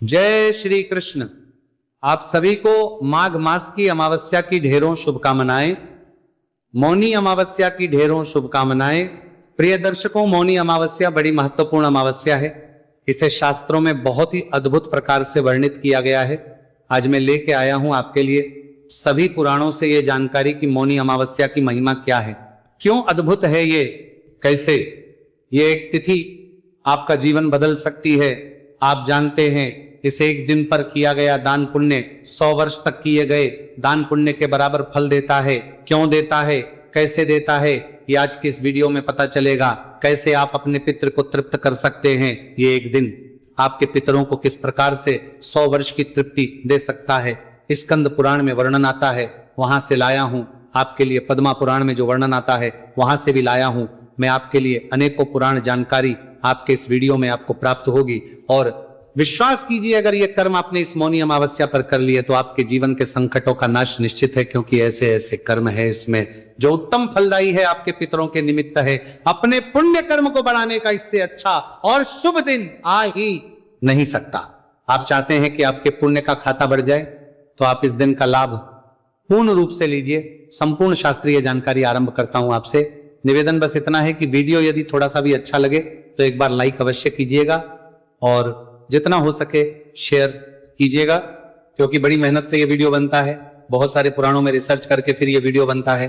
जय श्री कृष्ण। आप सभी को माघ मास की अमावस्या की ढेरों शुभकामनाएं। मौनी अमावस्या की ढेरों शुभकामनाएं। प्रिय दर्शकों, मौनी अमावस्या बड़ी महत्वपूर्ण अमावस्या है। इसे शास्त्रों में बहुत ही अद्भुत प्रकार से वर्णित किया गया है। आज मैं लेके आया हूं आपके लिए सभी पुराणों से यह जानकारी कि मौनी अमावस्या की महिमा क्या है, क्यों अद्भुत है ये, कैसे ये एक तिथि आपका जीवन बदल सकती है। आप जानते हैं इसे एक दिन पर किया गया दान पुण्य 100 वर्ष तक किए गए दान पुण्य के बराबर फल देता है। क्यों देता है, कैसे देता है, ये आज की इस वीडियो में पता चलेगा। कैसे आप अपने पितृ को तृप्त कर सकते हैं, ये एक दिन आपके पितरों को किस प्रकार से 100 वर्ष की तृप्ति दे सकता है, स्कंद पुराण में वर्णन आता है, वहां से लाया हूं आपके लिए। पद्मा पुराण में जो वर्णन आता है वहां से भी लाया हूं मैं आपके लिए। अनेकों पुराण जानकारी आपके इस वीडियो में आपको प्राप्त होगी। और विश्वास कीजिए, अगर ये कर्म आपने इस मौनी अमावस्या पर कर लिए तो आपके जीवन के संकटों का नाश निश्चित है, क्योंकि ऐसे ऐसे कर्म है इसमें जो उत्तम फलदायी है, आपके पितरों के निमित्त है। अपने पुण्य कर्म को बढ़ाने का इससे अच्छा और शुभ दिन आ ही नहीं सकता। आप चाहते हैं कि आपके पुण्य का खाता बढ़ जाए, तो आप इस दिन का लाभ पूर्ण रूप से लीजिए। संपूर्ण शास्त्रीय जानकारी आरंभ करता हूं आपसे। निवेदन बस इतना है कि वीडियो यदि थोड़ा सा भी अच्छा लगे तो एक बार लाइक अवश्य कीजिएगा और जितना हो सके शेयर कीजिएगा, क्योंकि बड़ी मेहनत से ये वीडियो बनता है। बहुत सारे पुराणों में रिसर्च करके फिर ये वीडियो बनता है।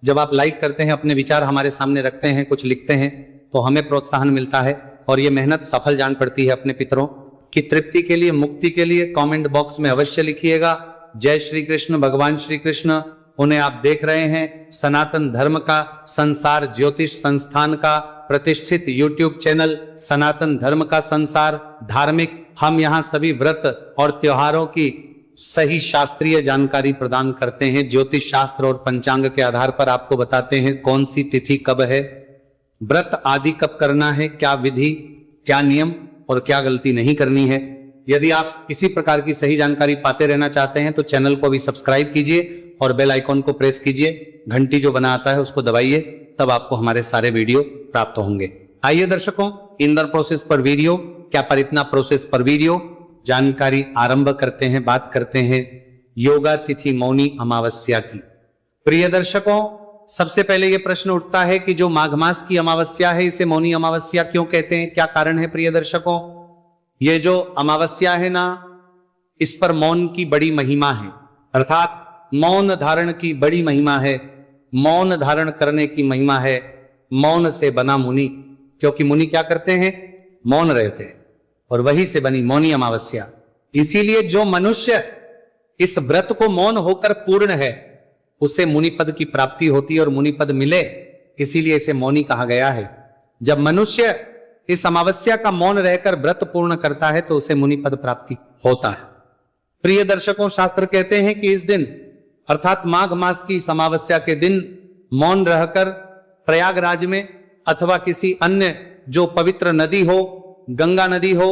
जब आप लाइक करते हैं, अपने विचार हमारे सामने रखते हैं, कुछ लिखते हैं, तो हमें प्रोत्साहन मिलता है और ये मेहनत सफल जान पड़ती है। अपने पितरों की तृप्ति के लिए, मुक्ति के लिए कमेंट बॉक्स में अवश्य लिखिएगा जय श्री कृष्ण, भगवान श्री कृष्ण। उन्हें आप देख रहे हैं सनातन धर्म का, संसार ज्योतिष संस्थान का प्रतिष्ठित यूट्यूब चैनल सनातन धर्म का संसार धार्मिक। हम यहाँ सभी व्रत और त्योहारों की सही शास्त्रीय जानकारी प्रदान करते हैं। ज्योतिष शास्त्र और पंचांग के आधार पर आपको बताते हैं कौन सी तिथि कब है, व्रत आदि कब करना है, क्या विधि, क्या नियम और क्या गलती नहीं करनी है। यदि आप इसी प्रकार की सही जानकारी पाते रहना चाहते हैं तो चैनल को भी सब्सक्राइब कीजिए और बेल आइकॉन को प्रेस कीजिए। घंटी जो बना आता है उसको दबाइए, तब आपको हमारे सारे वीडियो प्राप्त होंगे। आइए दर्शकों, इंदर प्रोसेस पर वीडियो, क्या पर इतना प्रोसेस पर वीडियो जानकारी आरंभ करते हैं। बात करते हैं योगा तिथि मौनी अमावस्या की। प्रिय दर्शकों, सबसे पहले यह प्रश्न उठता है कि जो माघ मास की अमावस्या है इसे मौनी अमावस्या क्यों कहते हैं, क्या कारण है। प्रिय दर्शकों, ये जो अमावस्या है ना, इस पर मौन की बड़ी महिमा है, अर्थात मौन धारण की बड़ी महिमा है। मौन धारण करने की महिमा है। मौन से बना मुनि, क्योंकि मुनि क्या करते हैं, मौन रहते हैं, और वही से बनी मौनी अमावस्या। इसीलिए जो मनुष्य इस व्रत को मौन होकर पूर्ण है उसे मुनि पद की प्राप्ति होती है और मुनि पद मिले, इसीलिए इसे मौनी कहा गया है। जब मनुष्य इस अमावस्या का मौन रहकर व्रत पूर्ण करता है तो उसे मुनि पद प्राप्ति होता है। प्रिय दर्शकों, शास्त्र कहते हैं कि इस दिन अर्थात माघ मास की इस अमावस्या के दिन मौन रहकर प्रयागराज में अथवा किसी अन्य जो पवित्र नदी हो, गंगा नदी हो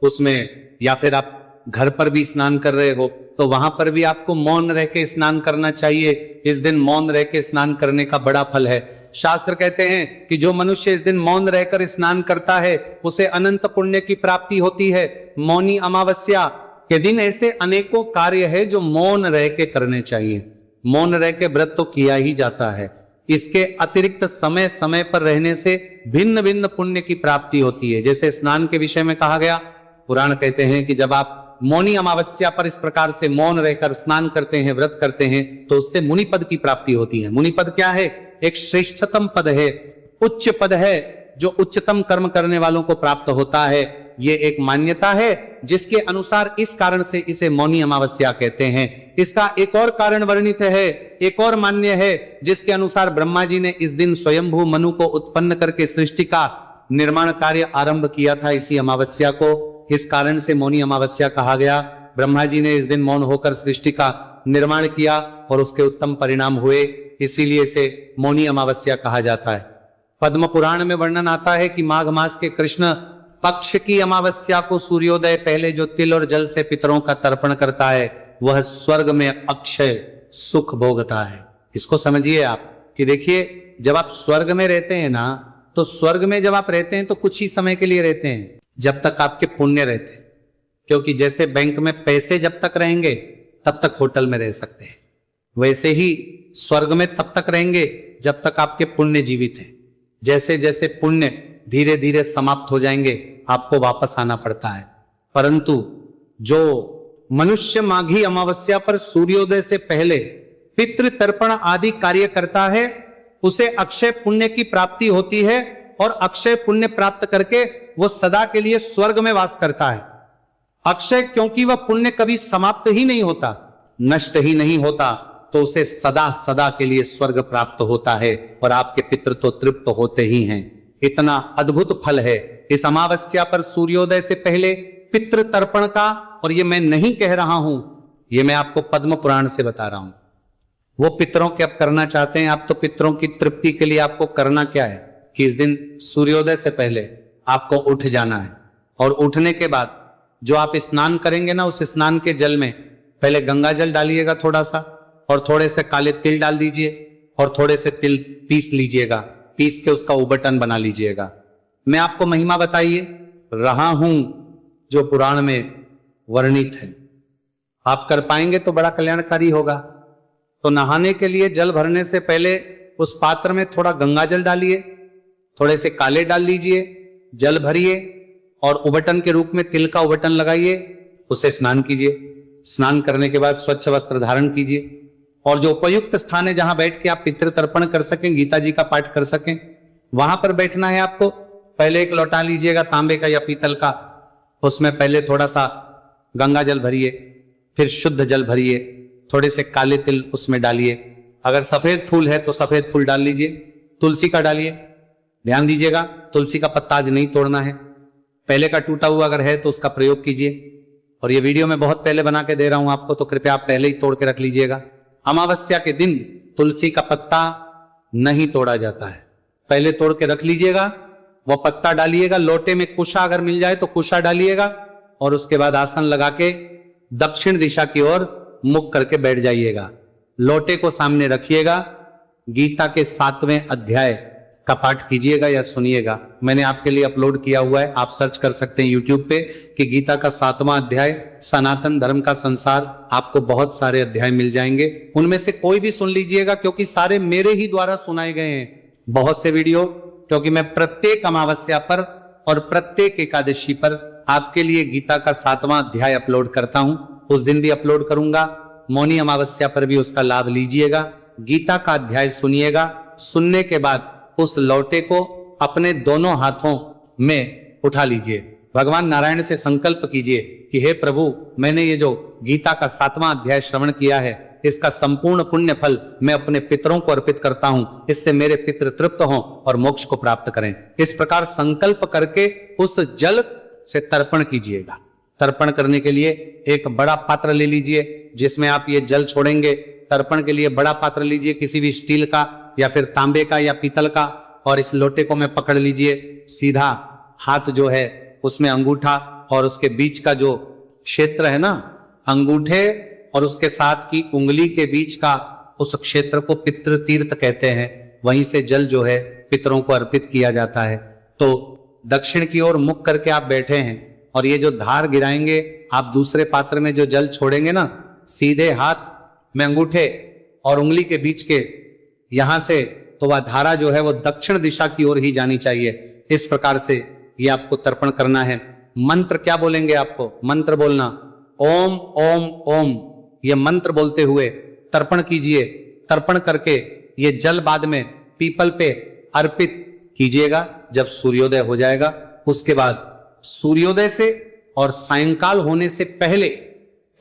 उसमें, या फिर आप घर पर भी स्नान कर रहे हो तो वहां पर भी आपको मौन रह के स्नान करना चाहिए। इस दिन मौन रह के स्नान करने का बड़ा फल है। शास्त्र कहते हैं कि जो मनुष्य इस दिन मौन रहकर स्नान करता है उसे अनंत पुण्य की प्राप्ति होती है। मौनी अमावस्या के दिन ऐसे अनेकों कार्य है जो मौन रह के करने चाहिए। मौन रह के व्रत तो किया ही जाता है, इसके अतिरिक्त समय समय पर रहने से भिन्न भिन्न पुण्य की प्राप्ति होती है। जैसे स्नान के विषय में कहा गया, पुराण कहते हैं कि जब आप मौनी अमावस्या पर इस प्रकार से मौन रहकर स्नान करते हैं, व्रत करते हैं, तो उससे मुनि पद की प्राप्ति होती है। मुनि पद क्या है, एक श्रेष्ठतम पद है, उच्च पद है, जो उच्चतम कर्म करने वालों को प्राप्त होता है। ये एक मान्यता है जिसके अनुसार इस कारण से इसे मौनी अमावस्या कहते हैं। इसका एक और कारण वर्णित है, एक और मान्य है, जिसके अनुसार ब्रह्मा जी ने इस दिन स्वयंभू मनु को उत्पन्न करके सृष्टि का निर्माण कार्य आरंभ किया था इसी अमावस्या को। इस कारण से मौनी अमावस्या कहा गया। ब्रह्मा जी ने इस दिन मौन होकर सृष्टि का निर्माण किया और उसके उत्तम परिणाम हुए, इसीलिए इसे मौनी अमावस्या कहा जाता है। पद्म पुराण में वर्णन आता है कि माघ मास के कृष्ण पक्ष की अमावस्या को सूर्योदय पहले जो तिल और जल से पितरों का तर्पण करता है वह स्वर्ग में अक्षय सुख भोगता है। इसको समझिए आप कि देखिए, जब आप स्वर्ग में रहते हैं ना, तो स्वर्ग में जब आप रहते हैं तो कुछ ही समय के लिए रहते हैं, जब तक आपके पुण्य रहते हैं। क्योंकि जैसे बैंक में पैसे जब तक रहेंगे तब तक होटल में रह सकते हैं, वैसे ही स्वर्ग में तब तक रहेंगे जब तक आपके पुण्य जीवित हैं। जैसे जैसे पुण्य धीरे धीरे समाप्त हो जाएंगे आपको वापस आना पड़ता है। परंतु जो मनुष्य माघी अमावस्या पर सूर्योदय से पहले पितृ तर्पण आदि कार्य करता है उसे अक्षय पुण्य की प्राप्ति होती है और अक्षय पुण्य प्राप्त करके वो सदा के लिए स्वर्ग में वास करता है। अक्षय क्योंकि वह पुण्य कभी समाप्त ही नहीं होता, नष्ट ही नहीं होता, तो उसे सदा सदा के लिए स्वर्ग प्राप्त होता है और आपके पितृ तो तृप्त होते ही हैं। इतना अद्भुत फल है इस अमावस्या पर सूर्योदय से पहले पितृ तर्पण का। और ये मैं नहीं कह रहा हूं, ये मैं आपको पद्म पुराण से बता रहा हूं। वो पितरों के अब करना चाहते हैं आप, तो पितरों की तृप्ति के लिए आपको करना क्या है कि इस दिन सूर्योदय से पहले आपको उठ जाना है और उठने के बाद जो आप स्नान करेंगे ना, उस स्नान के जल में पहले गंगा जल डालिएगा थोड़ा सा, और थोड़े से काले तिल डाल दीजिए और थोड़े से तिल पीस लीजिएगा, पीस के उसका उबटन बना लीजिएगा। मैं आपको महिमा बताइए रहा हूं जो पुराण में वर्णित है, आप कर पाएंगे तो बड़ा कल्याणकारी होगा। तो नहाने के लिए जल भरने से पहले उस पात्र में थोड़ा गंगा जल डालिए, थोड़े से काले डाल लीजिए, जल भरिए और उबटन के रूप में तिल का उबटन लगाइए, उससे स्नान कीजिए। स्नान करने के बाद स्वच्छ वस्त्र धारण कीजिए और जो उपयुक्त स्थान है जहां बैठ के आप पितृ तर्पण कर सकें, गीता जी का पाठ कर सकें, वहां पर बैठना है आपको। पहले एक लौटा लीजिएगा तांबे का या पीतल का, उसमें पहले थोड़ा सा गंगा जल भरिए, फिर शुद्ध जल भरिए, थोड़े से काले तिल उसमें डालिए। अगर सफेद फूल है तो सफेद फूल डाल लीजिए, तुलसी का डालिए। ध्यान दीजिएगा तुलसी का पत्ता आज नहीं तोड़ना है, पहले का टूटा हुआ अगर है तो उसका प्रयोग कीजिए। और ये वीडियो मैं बहुत पहले बना के दे रहा हूं आपको, तो कृपया आप पहले ही तोड़ के रख लीजिएगा। अमावस्या के दिन तुलसी का पत्ता नहीं तोड़ा जाता है, पहले तोड़ के रख लीजिएगा, वह पत्ता डालिएगा। लोटे में कुशा अगर मिल जाए तो कुशा डालिएगा और उसके बाद आसन लगा के दक्षिण दिशा की ओर मुख करके बैठ जाइएगा। लोटे को सामने रखिएगा, गीता के 7वें अध्याय का पाठ कीजिएगा या सुनिएगा। मैंने आपके लिए अपलोड किया हुआ है, आप सर्च कर सकते हैं यूट्यूब पे कि गीता का 7वां अध्याय सनातन धर्म का संसार। आपको बहुत सारे अध्याय मिल जाएंगे, उनमें से कोई भी सुन लीजिएगा क्योंकि सारे मेरे ही द्वारा सुनाए गए हैं बहुत से वीडियो। क्योंकि मैं प्रत्येक अमावस्या पर और प्रत्येक एकादशी पर आपके लिए गीता का 7वां अध्याय अपलोड करता हूं, उस दिन भी अपलोड करूंगा। मौनी अमावस्या पर भी उसका लाभ लीजिएगा, गीता का अध्याय सुनिएगा। सुनने के बाद उस लौटे को अपने दोनों हाथों में उठा लीजिए, भगवान नारायण से संकल्प कीजिए कि हे प्रभु, मैंने ये जो गीता का 7वां अध्याय श्रवण किया है, इसका संपूर्ण पुण्य फल मैं अपने पितरों को अर्पित करता हूं, इससे मेरे पितृ तृप्त हों और मोक्ष को प्राप्त करें। इस प्रकार संकल्प करके उस जल से तर्पण कीजिएगा। तर्पण करने के लिए एक बड़ा पात्र ले लीजिए जिसमें आप ये जल छोड़ेंगे। तर्पण के लिए बड़ा पात्र लीजिए, किसी भी स्टील का या फिर तांबे का या पीतल का, और इस लोटे को में पकड़ लीजिए। सीधा हाथ जो है उसमें अंगूठा और उसके बीच का जो क्षेत्र है ना, अंगूठे और उसके साथ की उंगली के बीच का उस क्षेत्र को पितृ तीर्थ कहते हैं। वहीं से जल जो है पितरों को अर्पित किया जाता है। तो दक्षिण की ओर मुख करके आप बैठे हैं और ये जो धार गिराएंगे आप दूसरे पात्र में जो जल छोड़ेंगे ना, सीधे हाथ में अंगूठे और उंगली के बीच के यहां से, तो वह धारा जो है वो दक्षिण दिशा की ओर ही जानी चाहिए। इस प्रकार से ये आपको तर्पण करना है। मंत्र क्या बोलेंगे आपको? मंत्र बोलना ओम ओम ओम, ये मंत्र बोलते हुए तर्पण कीजिए। तर्पण करके ये जल बाद में पीपल पे अर्पित कीजिएगा जब सूर्योदय हो जाएगा। उसके बाद सूर्योदय से और सायंकाल होने से पहले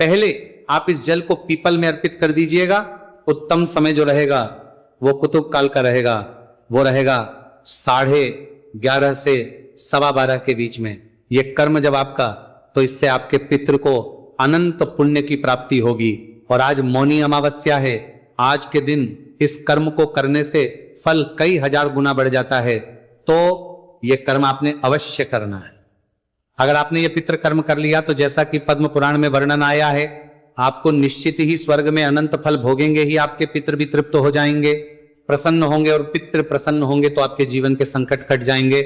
पहले आप इस जल को पीपल में अर्पित कर दीजिएगा। उत्तम समय जो रहेगा वो कुतुब काल का रहेगा, वो रहेगा 11:30 से 12:15 के बीच में। ये कर्म जब आपका, तो इससे आपके पितृ को अनंत पुण्य की प्राप्ति होगी। और आज मौनी अमावस्या है, आज के दिन इस कर्म को करने से फल कई हजार गुना बढ़ जाता है। तो ये कर्म आपने अवश्य करना है। अगर आपने ये पितृ कर्म कर लिया तो जैसा कि पद्म पुराण में वर्णन आया है, आपको निश्चित ही स्वर्ग में अनंत फल भोगेंगे ही। आपके पितृ भी तृप्त हो जाएंगे, प्रसन्न होंगे, और पितृ प्रसन्न होंगे तो आपके जीवन के संकट कट जाएंगे।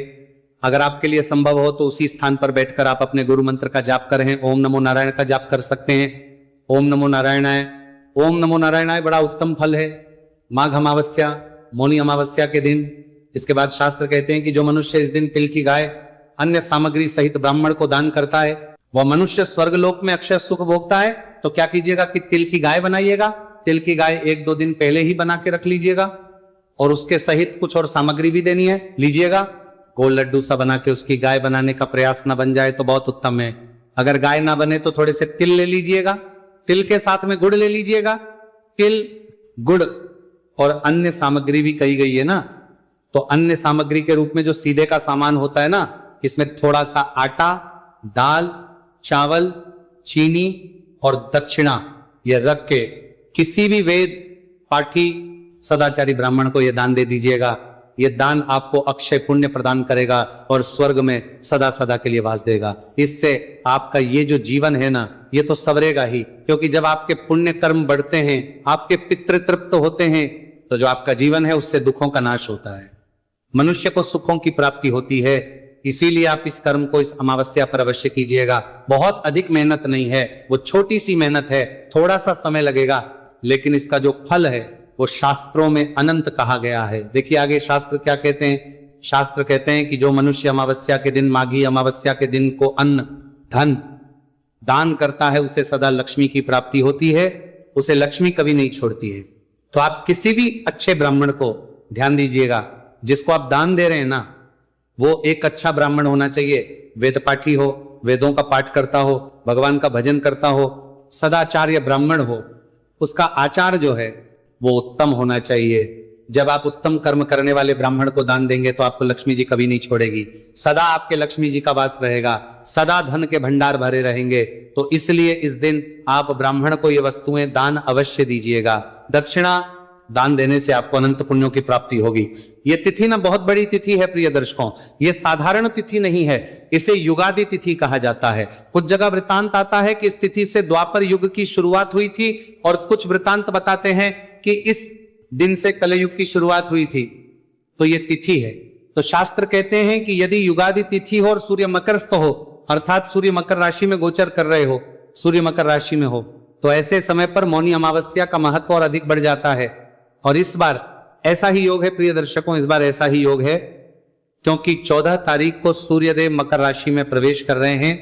अगर आपके लिए संभव हो तो उसी स्थान पर बैठकर आप अपने गुरु मंत्र का जाप कर रहे हैं, ओम नमो नारायण का जाप कर सकते हैं। ओम नमो नारायणाय, ओम नमो नारायणाय बड़ा उत्तम फल है माघ अमावस्या, मौनी अमावस्या के दिन। इसके बाद शास्त्र कहते हैं कि जो मनुष्य इस दिन तिल की गाय अन्य सामग्री सहित ब्राह्मण को दान करता है वह मनुष्य स्वर्गलोक में अक्षय सुख भोगता है। तो क्या कीजिएगा कि तिल की गाय बनाइएगा, तिल की गाय 1-2 दिन पहले ही बना के रख लीजिएगा और उसके सहित कुछ और सामग्री भी देनी है, लीजिएगा। गोल लड्डू सा बना के उसकी गाय बनाने का प्रयास ना बन जाए तो बहुत उत्तम है। अगर गाय ना बने तो थोड़े से तिल ले लीजिएगा, तिल के साथ में गुड़ ले लीजिएगा। तिल, गुड़ और अन्य सामग्री भी कही गई है ना, तो अन्य सामग्री के रूप में जो सीधे का सामान होता है ना, इसमें थोड़ा सा आटा, दाल, चावल, चीनी और दक्षिणा ये रख के किसी भी वेद पाठी सदाचारी ब्राह्मण को यह दान दे दीजिएगा। यह दान आपको अक्षय पुण्य प्रदान करेगा और स्वर्ग में सदा सदा के लिए वास देगा। इससे आपका ये जो जीवन है ना, ये तो सवरेगा ही, क्योंकि जब आपके पुण्य कर्म बढ़ते हैं, आपके पितृ तृप्त होते हैं, तो जो आपका जीवन है उससे दुखों का नाश होता है, मनुष्य को सुखों की प्राप्ति होती है। इसीलिए आप इस कर्म को इस अमावस्या पर अवश्य कीजिएगा। बहुत अधिक मेहनत नहीं है, वो छोटी सी मेहनत है, थोड़ा सा समय लगेगा, लेकिन इसका जो फल है वो शास्त्रों में अनंत कहा गया है। देखिए आगे शास्त्र क्या कहते हैं। शास्त्र कहते हैं कि जो मनुष्य अमावस्या के दिन, माघी अमावस्या के दिन को अन्न धन दान करता है उसे सदा लक्ष्मी की प्राप्ति होती है, उसे लक्ष्मी कभी नहीं छोड़ती है। तो आप किसी भी अच्छे ब्राह्मण को ध्यान दीजिएगा, जिसको आप दान दे रहे हैं ना, वो एक अच्छा ब्राह्मण होना चाहिए, वेद पाठी हो, वेदों का पाठ करता हो, भगवान का भजन करता हो, सदाचार्य ब्राह्मण हो, उसका आचार जो है वो उत्तम होना चाहिए। जब आप उत्तम कर्म करने वाले ब्राह्मण को दान देंगे तो आपको लक्ष्मी जी कभी नहीं छोड़ेगी, सदा आपके लक्ष्मी जी का वास रहेगा, सदा धन के भंडार भरे रहेंगे। तो इसलिए इस दिन आप ब्राह्मण को ये वस्तुएं दान अवश्य दीजिएगा। दक्षिणा दान देने से आपको अनंत पुण्यों की प्राप्ति होगी। ये तिथि ना बहुत बड़ी तिथि है प्रिय दर्शकों, ये साधारण तिथि नहीं है, इसे युगादि तिथि कहा जाता है। कुछ जगह वृतांत आता है कि इस तिथि से द्वापर युग की शुरुआत हुई थी, और कुछ वृतांत बताते हैं कि इस दिन से कलयुग की शुरुआत हुई थी। तो ये तिथि है। तो शास्त्र कहते हैं कि यदि युगादि तिथि हो और सूर्य मकरस्थ हो, अर्थात सूर्य मकर राशि में गोचर कर रहे हो, सूर्य मकर राशि में हो, तो ऐसे समय पर मौनी अमावस्या का महत्व और अधिक बढ़ जाता है। और इस बार ऐसा ही योग है प्रिय दर्शकों, इस बार ऐसा ही योग है क्योंकि 14 तारीख को सूर्यदेव मकर राशि में प्रवेश कर रहे हैं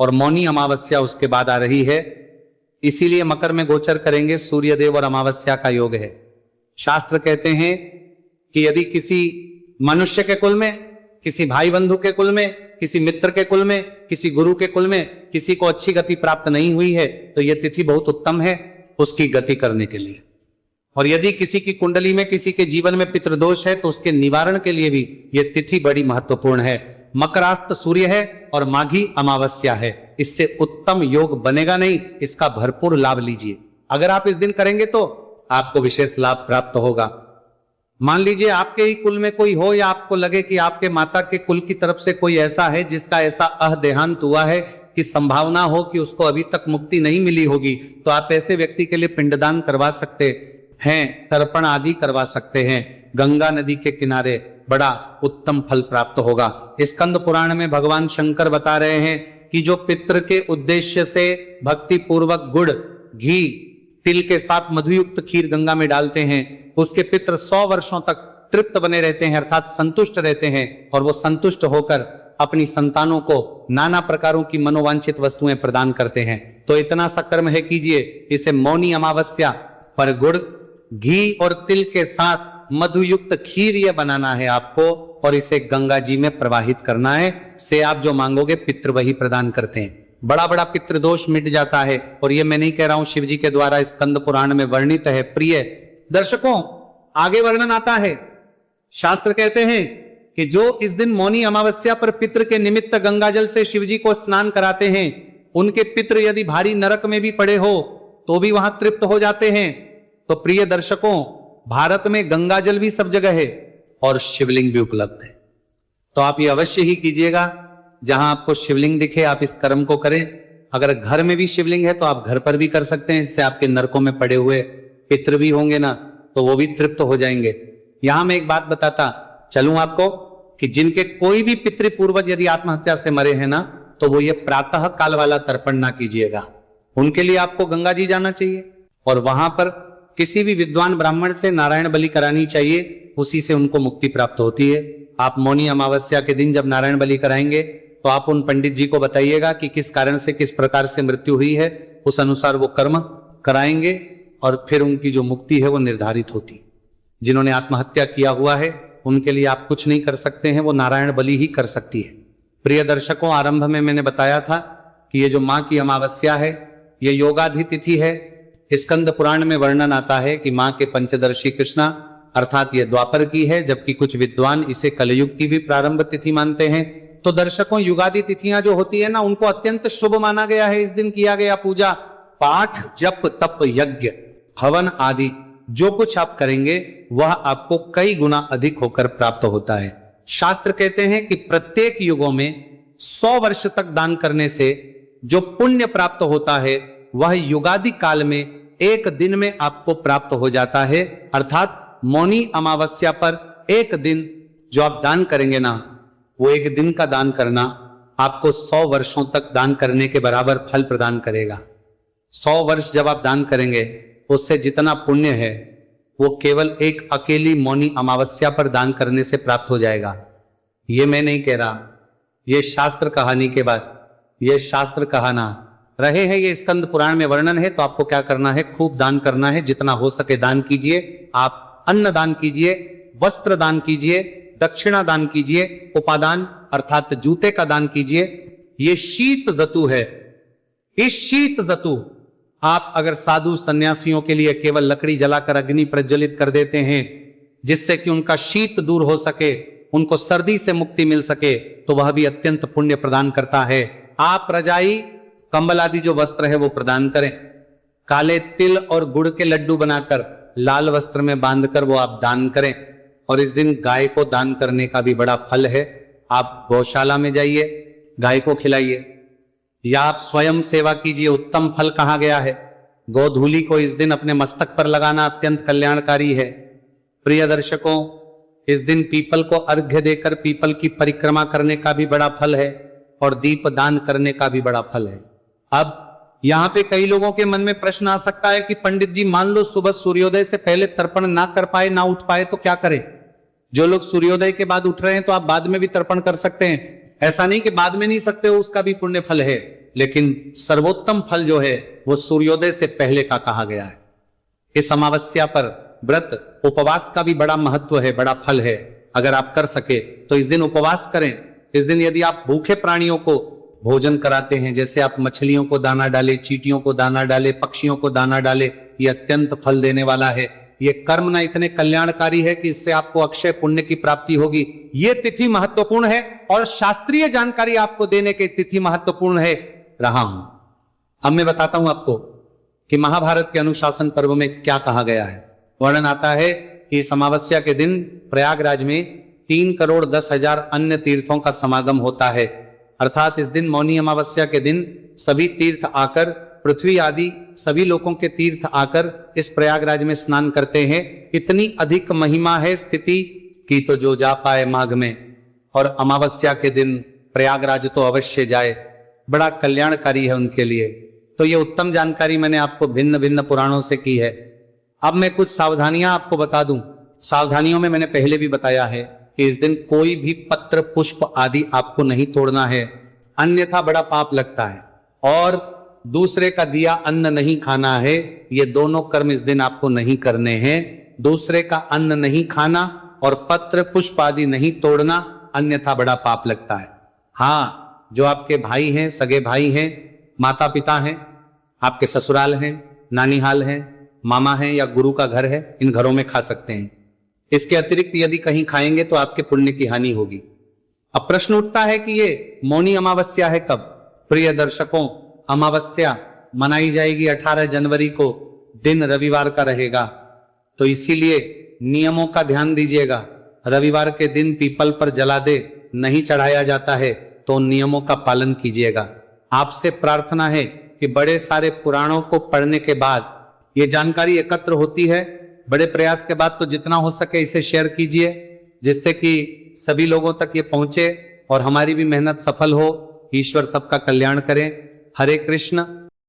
और मौनी अमावस्या उसके बाद आ रही है। इसीलिए मकर में गोचर करेंगे, सूर्यदेव और अमावस्या का योग है। शास्त्र कहते हैं कि यदि किसी मनुष्य के कुल में, किसी भाई बंधु के कुल में, किसी मित्र के कुल में, किसी गुरु के कुल में किसी को अच्छी गति प्राप्त नहीं हुई है तो यह तिथि बहुत उत्तम है उसकी गति करने के लिए। और यदि किसी की कुंडली में, किसी के जीवन में पितृदोष है तो उसके निवारण के लिए भी यह तिथि बड़ी महत्वपूर्ण है। मकरास्त सूर्य है और माघी अमावस्या है, इससे उत्तम योग बनेगा नहीं, इसका भरपूर लाभ लीजिए। अगर आप इस दिन करेंगे तो आपको विशेष लाभ प्राप्त होगा। मान लीजिए आपके ही कुल में कोई हो, या आपको लगे कि आपके माता के कुल की तरफ से कोई ऐसा है जिसका ऐसा देहांत हुआ है कि संभावना हो कि उसको अभी तक मुक्ति नहीं मिली होगी, तो आप ऐसे व्यक्ति के लिए पिंडदान करवा सकते हैं, तर्पण आदि करवा सकते हैं। गंगा नदी के किनारे बड़ा उत्तम फल प्राप्त होगा। स्कंद पुराण में भगवान शंकर बता रहे हैं कि जो पितृ के उद्देश्य से भक्ति पूर्वक गुड़, घी, तिल के साथ मधुयुक्त खीर गंगा में डालते हैं, उसके पितृ 100 वर्षों तक तृप्त बने रहते हैं, अर्थात संतुष्ट रहते हैं, और वो संतुष्ट होकर अपनी संतानों को नाना प्रकारों की मनोवांछित वस्तुएं प्रदान करते हैं। तो इतना सा कर्म है कीजिए। इसे मौनी अमावस्या पर गुड़, घी और तिल के साथ मधुयुक्त खीर यह बनाना है आपको, और इसे गंगा जी में प्रवाहित करना है। से आप जो मांगोगे पितृ वही प्रदान करते हैं। बड़ा बड़ा पितृदोष मिट जाता है। और ये मैं नहीं कह रहा हूं, शिव जी के द्वारा स्कंद पुराण में वर्णित है। प्रिय दर्शकों, आगे वर्णन आता है। शास्त्र कहते हैं कि जो इस दिन मौनी अमावस्या पर पितृ के निमित्त गंगा जल से शिव जी को स्नान कराते हैं, उनके पितृ यदि भारी नरक में भी पड़े हो तो भी वहां तृप्त हो जाते हैं। तो प्रिय दर्शकों, भारत में गंगा जल भी सब जगह है और शिवलिंग भी उपलब्ध है। तो आप ये अवश्य ही कीजिएगा। जहां आपको शिवलिंग दिखे आप इस कर्म को करें। अगर घर में भी शिवलिंग है तो आप घर पर भी कर सकते हैं। इससे आपके नरकों में पड़े हुए पितृ भी होंगे ना, तो वो भी तृप्त हो जाएंगे। यहां मैं एक बात बताता चलूं आपको। कि जिनके कोई भी पितृ पूर्वज यदि आत्महत्या से मरे हैं ना, तो वो ये प्रातः काल वाला तर्पण ना कीजिएगा। उनके लिए आपको गंगा जी जाना चाहिए और वहां पर किसी भी विद्वान ब्राह्मण से नारायण बलि करानी चाहिए, उसी से उनको मुक्ति प्राप्त होती है। आप मौनी अमावस्या के दिन जब नारायण बलि कराएंगे तो आप उन पंडित जी को बताइएगा कि किस कारण से, किस प्रकार से मृत्यु हुई है, उस अनुसार वो कर्म कराएंगे और फिर उनकी जो मुक्ति है वो निर्धारित होती है। जिन्होंने आत्महत्या किया हुआ है उनके लिए आप कुछ नहीं कर सकते हैं, वो नारायण बलि ही कर सकती है। प्रिय दर्शकों, आरंभ में मैंने बताया था कि ये जो माँ की अमावस्या है ये योगाधि तिथि है। स्कंद पुराण में वर्णन आता है कि माँ के पंचदर्शी कृष्णा अर्थात ये द्वापर की है, जबकि कुछ विद्वान इसे कलयुग की भी प्रारंभ तिथि मानते हैं। तो दर्शकों, युगादि तिथियां जो होती है ना, उनको अत्यंत शुभ माना गया है। इस दिन किया गया पूजा पाठ, जप, तप, यज्ञ, हवन आदि जो कुछ आप करेंगे वह आपको कई गुना अधिक होकर प्राप्त होता है। शास्त्र कहते हैं कि प्रत्येक युगों में 100 वर्ष तक दान करने से जो पुण्य प्राप्त होता है वह युगादि काल में एक दिन में आपको प्राप्त हो जाता है। अर्थात मौनी अमावस्या पर एक दिन जो आप दान करेंगे ना, वो एक दिन का दान करना आपको 100 वर्षों तक दान करने के बराबर फल प्रदान करेगा। 100 वर्ष जब आप दान करेंगे उससे जितना पुण्य है वो केवल एक अकेली मौनी अमावस्या पर दान करने से प्राप्त हो जाएगा। ये मैं नहीं कह रहा, ये शास्त्र कहानी के बाद, ये शास्त्र कहाना रहे हैं, ये स्कंद पुराण में वर्णन है। तो आपको क्या करना है, खूब दान करना है, जितना हो सके दान कीजिए। आप अन्न दान कीजिए, वस्त्र दान कीजिए, दक्षिणा दान कीजिए, उपादान अर्थात जूते का दान कीजिए। ये शीत जतु है। इस शीत जतु आप अगर साधु सन्यासियों के लिए केवल लकड़ी जलाकर अग्नि प्रज्वलित कर देते हैं जिससे कि उनका शीत दूर हो सके, उनको सर्दी से मुक्ति मिल सके, तो वह भी अत्यंत पुण्य प्रदान करता है। आप रजाई, कंबल आदि जो वस्त्र है वो प्रदान करें। काले तिल और गुड़ के लड्डू बनाकर लाल वस्त्र में बांधकर वो आप दान करें। और इस दिन गाय को दान करने का भी बड़ा फल है। आप गौशाला में जाइए, गाय को खिलाइए, या आप स्वयं सेवा कीजिए, उत्तम फल कहा गया है। गोधूली को इस दिन अपने मस्तक पर लगाना अत्यंत कल्याणकारी है। प्रिय दर्शकों, इस दिन पीपल को अर्घ्य देकर पीपल की परिक्रमा करने का भी बड़ा फल है और दीप दान करने का भी बड़ा फल है। अब यहां पे कई लोगों के मन में प्रश्न आ सकता है कि पंडित जी, मान लो सुबह सूर्योदय से पहले तर्पण ना कर पाए, ना उठ पाए, तो क्या करें? जो लोग सूर्योदय के बाद उठ रहे हैं तो आप बाद में भी तर्पण कर सकते हैं। ऐसा नहीं कि बाद में नहीं सकते हो, उसका भी पुण्य फल है, लेकिन सर्वोत्तम फल जो है वो सूर्योदय से पहले का कहा गया है। इस अमावस्या पर व्रत उपवास का भी बड़ा महत्व है, बड़ा फल है। अगर आप कर सके तो इस दिन उपवास करें। इस दिन यदि आप भूखे प्राणियों को भोजन कराते हैं, जैसे आप मछलियों को दाना डाले, चींटियों को दाना डाले, पक्षियों को दाना डाले, ये अत्यंत फल देने वाला है। ये कर्म ना इतने कल्याणकारी है कि इससे आपको अक्षय पुण्य की प्राप्ति होगी। ये तिथि महत्वपूर्ण है और शास्त्रीय जानकारी आपको देने के तिथि महत्वपूर्ण है रहा हूं। अब मैं बताता हूं आपको कि महाभारत के अनुशासन पर्व में क्या कहा गया है। वर्णन आता है कि इस अमावस्या के दिन प्रयागराज में 3,10,00,000 अन्य तीर्थों का समागम होता है। अर्थात इस दिन मौनी अमावस्या के दिन सभी तीर्थ आकर, पृथ्वी आदि सभी लोगों के तीर्थ आकर इस प्रयागराज में स्नान करते हैं। इतनी अधिक महिमा है स्थिति की तो जो जा पाए माघ में और अमावस्या के दिन प्रयागराज तो अवश्य जाए, बड़ा कल्याणकारी है उनके लिए। तो ये उत्तम जानकारी मैंने आपको भिन्न भिन्न पुराणों से की है। अब मैं कुछ सावधानियां आपको बता दूं। सावधानियों में मैंने पहले भी बताया है कि इस दिन कोई भी पत्र, पुष्प आदि आपको नहीं तोड़ना है, अन्यथा बड़ा पाप लगता है। और दूसरे का दिया अन्न नहीं खाना है। ये दोनों कर्म इस दिन आपको नहीं करने हैं। दूसरे का अन्न नहीं खाना और पत्र पुष्प आदि नहीं तोड़ना, अन्यथा बड़ा पाप लगता है। हाँ, जो आपके भाई हैं, सगे भाई हैं, माता पिता हैं, आपके ससुराल हैं, नानीहाल हैं, मामा हैं या गुरु का घर है, इन घरों में खा सकते हैं। इसके अतिरिक्त यदि कहीं खाएंगे तो आपके पुण्य की हानि होगी। अब प्रश्न उठता है कि ये मौनी अमावस्या है कब? प्रिय दर्शकों, अमावस्या मनाई जाएगी 18 जनवरी को, दिन रविवार का रहेगा। तो इसीलिए नियमों का ध्यान दीजिएगा। रविवार के दिन पीपल पर जलादे नहीं चढ़ाया जाता है, तो नियमों का पालन कीजिएगा। आपसे प्रार्थना है कि बड़े सारे पुराणों को पढ़ने के बाद ये जानकारी एकत्र होती है। बड़े प्रयास के बाद तो जितना हो सके इसे शेयर कीजिए, जिससे कि सभी लोगों तक ये पहुंचे और हमारी भी मेहनत सफल हो। ईश्वर सबका कल्याण करें। हरे कृष्ण।